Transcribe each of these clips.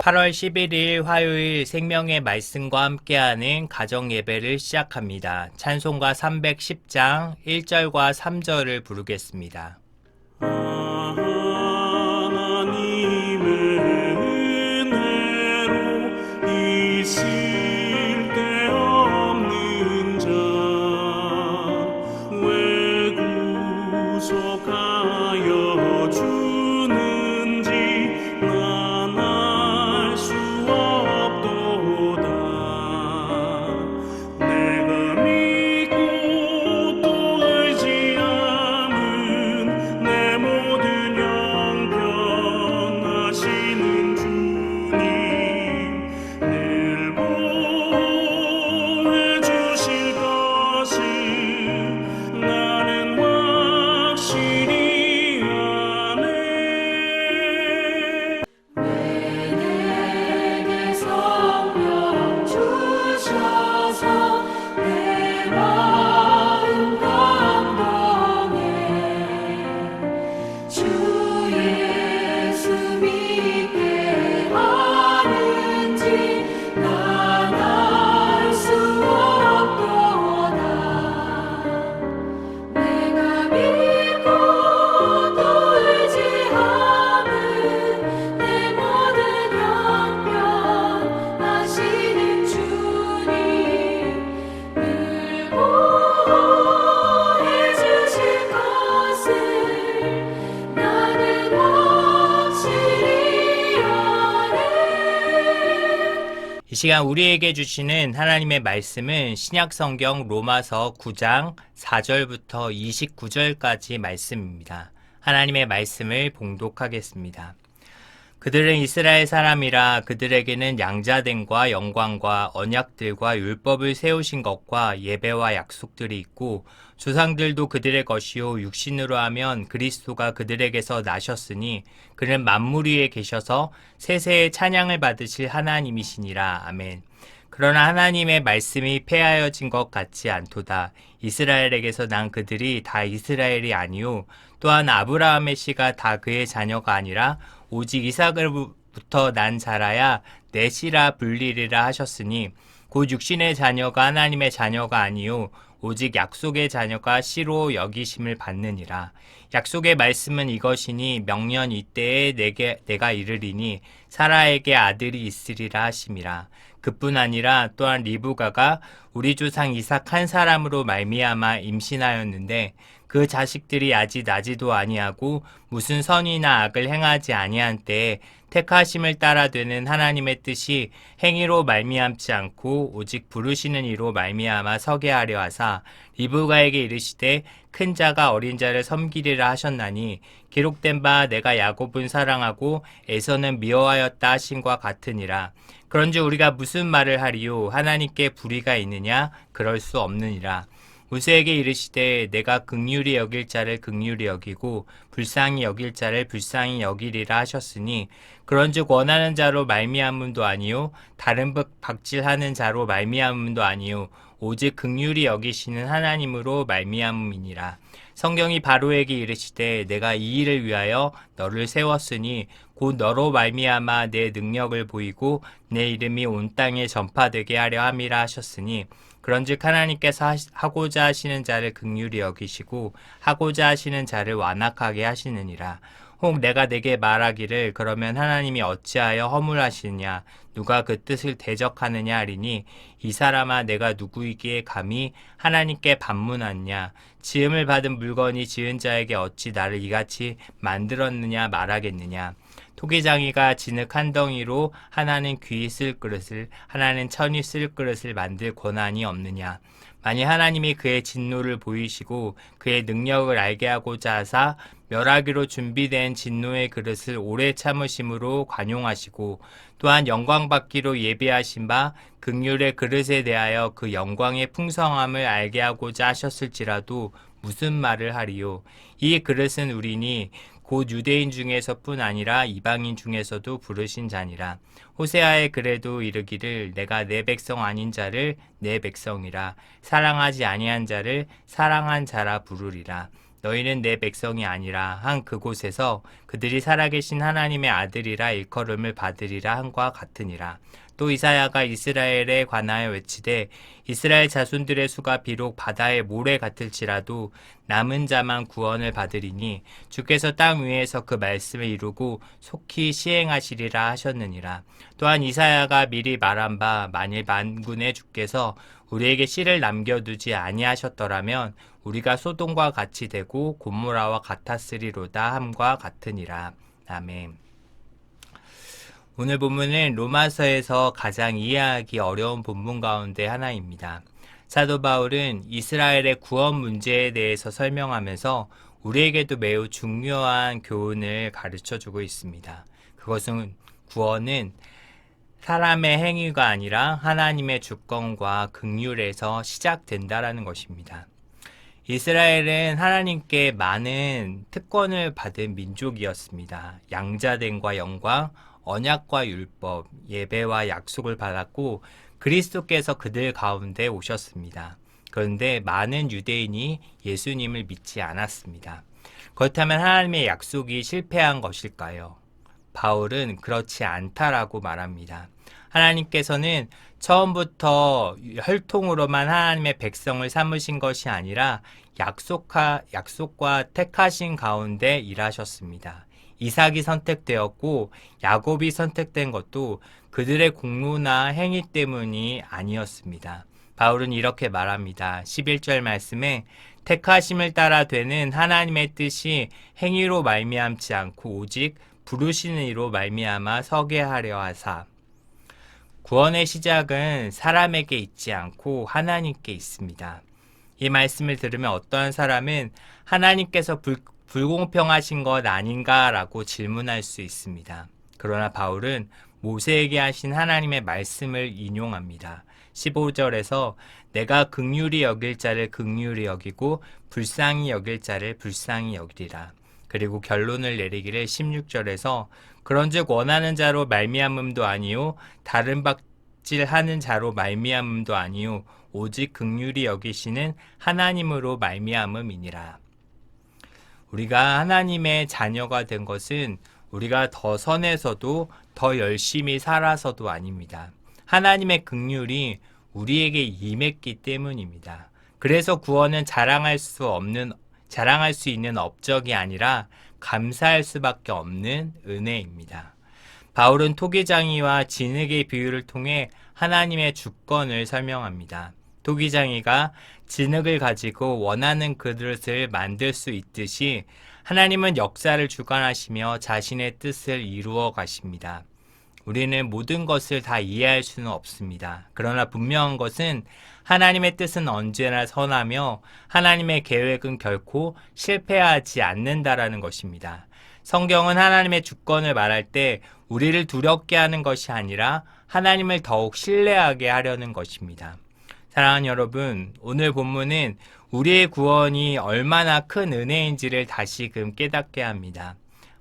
8월 11일 화요일 생명의 말씀과 함께하는 가정 예배를 시작합니다. 찬송가 310장 1절과 3절을 부르겠습니다. 하나님의 은혜로 있을 데 없는 자 왜 구속하여 주는지 난 알 수 없도다. 내가 믿고 또 의지함은 내 모든 영변하시는 주님 늘 보호해 주실 것을 나는 확실히 아네. 내게 성령 주셔서 내 마음 감동해 주 예수 믿게 하는지 난 알 수 없도다. 내가 믿고 또 의지함은 내 모든 영변하시는 주님 늘 보호해 주실 것을 나는 확실히 아네. 이 시간 우리에게 주시는 하나님의 말씀은 신약성경 로마서 9장 4절부터 29절까지 말씀입니다. 하나님의 말씀을 봉독하겠습니다. 그들은 이스라엘 사람이라 그들에게는 양자됨과 영광과 언약들과 율법을 세우신 것과 예배와 약속들이 있고 조상들도 그들의 것이요 육신으로 하면 그리스도가 그들에게서 나셨으니 그는 만물 위에 계셔서 세세의 찬양을 받으실 하나님이시니라. 아멘. 그러나 하나님의 말씀이 폐하여진 것 같지 않도다. 이스라엘에게서 난 그들이 다 이스라엘이 아니요 또한 아브라함의 씨가 다 그의 자녀가 아니라 오직 이삭으로부터 난 자라야 내 씨라 불리리라 하셨으니 곧 육신의 자녀가 하나님의 자녀가 아니요 오직 약속의 자녀가 씨로 여기심을 받느니라. 약속의 말씀은 이것이니 명년 이때에 내가 이르리니 사라에게 아들이 있으리라 하심이라. 그뿐 아니라 또한 리브가가 우리 조상 이삭 한 사람으로 말미암아 임신하였는데 그 자식들이 아직 나지도 아니하고 무슨 선이나 악을 행하지 아니한 때에 택하심을 따라 되는 하나님의 뜻이 행위로 말미암지 않고 오직 부르시는 이로 말미암아 서게 하려 하사 리브가에게 이르시되 큰 자가 어린 자를 섬기리라 하셨나니 기록된 바 내가 야곱은 사랑하고 에서는 미워하였다 하신과 같으니라. 그런즉 우리가 무슨 말을 하리요? 하나님께 불의가 있느냐? 그럴 수 없느니라. 모세에게 이르시되 내가 긍휼히 여길 자를 긍휼히 여기고 불쌍히 여길 자를 불쌍히 여기리라 하셨으니 그런즉 원하는 자로 말미암음도 아니요 다른 박질하는 자로 말미암음도 아니요 오직 긍휼히 여기시는 하나님으로 말미암음이니라. 성경이 바로에게 이르시되 내가 이 일을 위하여 너를 세웠으니 곧 너로 말미암아 내 능력을 보이고 내 이름이 온 땅에 전파되게 하려 함이라 하셨으니 그런즉 하나님께서 하고자 하시는 자를 긍휼히 여기시고 하고자 하시는 자를 완악하게 하시느니라. 혹 내가 내게 말하기를 그러면 하나님이 어찌하여 허물하시느냐 누가 그 뜻을 대적하느냐 하리니 이 사람아 내가 누구이기에 감히 하나님께 반문하느냐 지음을 받은 물건이 지은 자에게 어찌 나를 이같이 만들었느냐 말하겠느냐. 토기장이가 진흙 한 덩이로 하나는 귀 쓸 그릇을 하나는 천이 쓸 그릇을 만들 권한이 없느냐. 만일 하나님이 그의 진노를 보이시고 그의 능력을 알게 하고자 하사 멸하기로 준비된 진노의 그릇을 오래 참으심으로 관용하시고 또한 영광받기로 예비하신 바 긍휼의 그릇에 대하여 그 영광의 풍성함을 알게 하고자 하셨을지라도 무슨 말을 하리요. 이 그릇은 우리니 곧 유대인 중에서뿐 아니라 이방인 중에서도 부르신 자니라. 호세아의 글에도 이르기를 내가 내 백성 아닌 자를 내 백성이라 사랑하지 아니한 자를 사랑한 자라 부르리라. 너희는 내 백성이 아니라 한 그곳에서 그들이 살아계신 하나님의 아들이라 일컬음을 받으리라 한과 같으니라. 또 이사야가 이스라엘에 관하여 외치되 이스라엘 자손들의 수가 비록 바다의 모래 같을지라도 남은 자만 구원을 받으리니 주께서 땅 위에서 그 말씀을 이루고 속히 시행하시리라 하셨느니라. 또한 이사야가 미리 말한 바 만일 만군의 주께서 우리에게 씨를 남겨두지 아니하셨더라면 우리가 소돔과 같이 되고 고모라와 같았으리로다 함과 같으니라. 아멘. 오늘 본문은 로마서에서 가장 이해하기 어려운 본문 가운데 하나입니다. 사도 바울은 이스라엘의 구원 문제에 대해서 설명하면서 우리에게도 매우 중요한 교훈을 가르쳐주고 있습니다. 그것은 구원은 사람의 행위가 아니라 하나님의 주권과 긍휼에서 시작된다라는 것입니다. 이스라엘은 하나님께 많은 특권을 받은 민족이었습니다. 양자됨과 영광, 언약과 율법, 예배와 약속을 받았고 그리스도께서 그들 가운데 오셨습니다. 그런데 많은 유대인이 예수님을 믿지 않았습니다. 그렇다면 하나님의 약속이 실패한 것일까요? 바울은 그렇지 않다라고 말합니다. 하나님께서는 처음부터 혈통으로만 하나님의 백성을 삼으신 것이 아니라 약속과 택하신 가운데 일하셨습니다. 이삭이 선택되었고 야곱이 선택된 것도 그들의 공로나 행위 때문이 아니었습니다. 바울은 이렇게 말합니다. 11절 말씀에 택하심을 따라 되는 하나님의 뜻이 행위로 말미암지 않고 오직 부르시는 이로 말미암아 서게 하려 하사. 구원의 시작은 사람에게 있지 않고 하나님께 있습니다. 이 말씀을 들으면 어떠한 사람은 하나님께서 불공평하신 것 아닌가라고 질문할 수 있습니다. 그러나 바울은 모세에게 하신 하나님의 말씀을 인용합니다. 15절에서 내가 긍휼히 여길 자를 긍휼히 여기고 불쌍히 여길 자를 불쌍히 여기리라. 그리고 결론을 내리기를 16절에서 그런즉 원하는 자로 말미암음도 아니요 다른 박질하는 자로 말미암음도 아니요 오직 긍휼히 여기시는 하나님으로 말미암음이니라. 우리가 하나님의 자녀가 된 것은 우리가 더 선해서도 더 열심히 살아서도 아닙니다. 하나님의 긍휼이 우리에게 임했기 때문입니다. 그래서 구원은 자랑할 수 있는 업적이 아니라 감사할 수밖에 없는 은혜입니다. 바울은 토기장이와 진흙의 비유를 통해 하나님의 주권을 설명합니다. 토기장이가 진흙을 가지고 원하는 그릇을 만들 수 있듯이 하나님은 역사를 주관하시며 자신의 뜻을 이루어 가십니다. 우리는 모든 것을 다 이해할 수는 없습니다. 그러나 분명한 것은 하나님의 뜻은 언제나 선하며 하나님의 계획은 결코 실패하지 않는다라는 것입니다. 성경은 하나님의 주권을 말할 때 우리를 두렵게 하는 것이 아니라 하나님을 더욱 신뢰하게 하려는 것입니다. 사랑하는 여러분, 오늘 본문은 우리의 구원이 얼마나 큰 은혜인지를 다시금 깨닫게 합니다.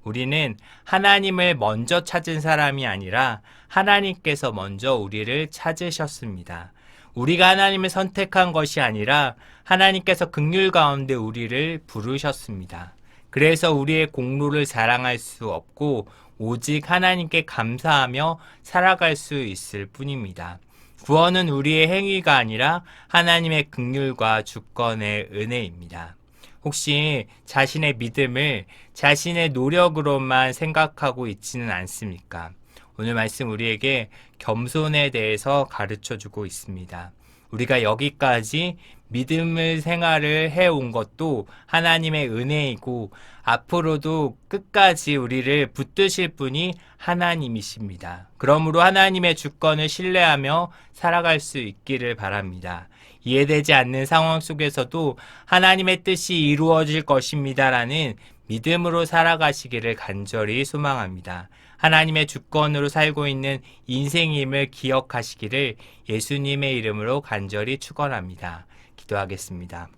우리는 하나님을 먼저 찾은 사람이 아니라 하나님께서 먼저 우리를 찾으셨습니다. 우리가 하나님을 선택한 것이 아니라 하나님께서 긍휼 가운데 우리를 부르셨습니다. 그래서 우리의 공로를 자랑할 수 없고 오직 하나님께 감사하며 살아갈 수 있을 뿐입니다. 구원은 우리의 행위가 아니라 하나님의 긍휼과 주권의 은혜입니다. 혹시 자신의 믿음을 자신의 노력으로만 생각하고 있지는 않습니까? 오늘 말씀 우리에게 겸손에 대해서 가르쳐주고 있습니다. 우리가 여기까지 믿음의 생활을 해온 것도 하나님의 은혜이고 앞으로도 끝까지 우리를 붙드실 분이 하나님이십니다. 그러므로 하나님의 주권을 신뢰하며 살아갈 수 있기를 바랍니다. 이해되지 않는 상황 속에서도 하나님의 뜻이 이루어질 것입니다라는 믿음으로 살아가시기를 간절히 소망합니다. 하나님의 주권으로 살고 있는 인생임을 기억하시기를 예수님의 이름으로 간절히 축원합니다. 기도하겠습니다.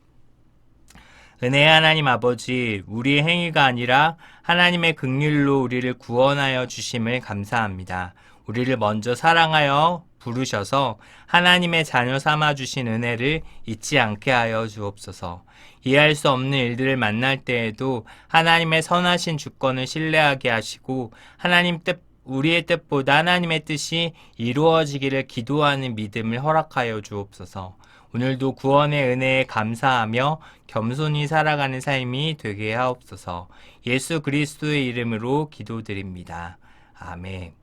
은혜의 하나님 아버지, 우리의 행위가 아니라 하나님의 긍휼로 우리를 구원하여 주심을 감사합니다. 우리를 먼저 사랑하여 부르셔서 하나님의 자녀 삼아주신 은혜를 잊지 않게 하여 주옵소서. 이해할 수 없는 일들을 만날 때에도 하나님의 선하신 주권을 신뢰하게 하시고 우리의 뜻보다 하나님의 뜻이 이루어지기를 기도하는 믿음을 허락하여 주옵소서. 오늘도 구원의 은혜에 감사하며 겸손히 살아가는 삶이 되게 하옵소서. 예수 그리스도의 이름으로 기도드립니다. 아멘.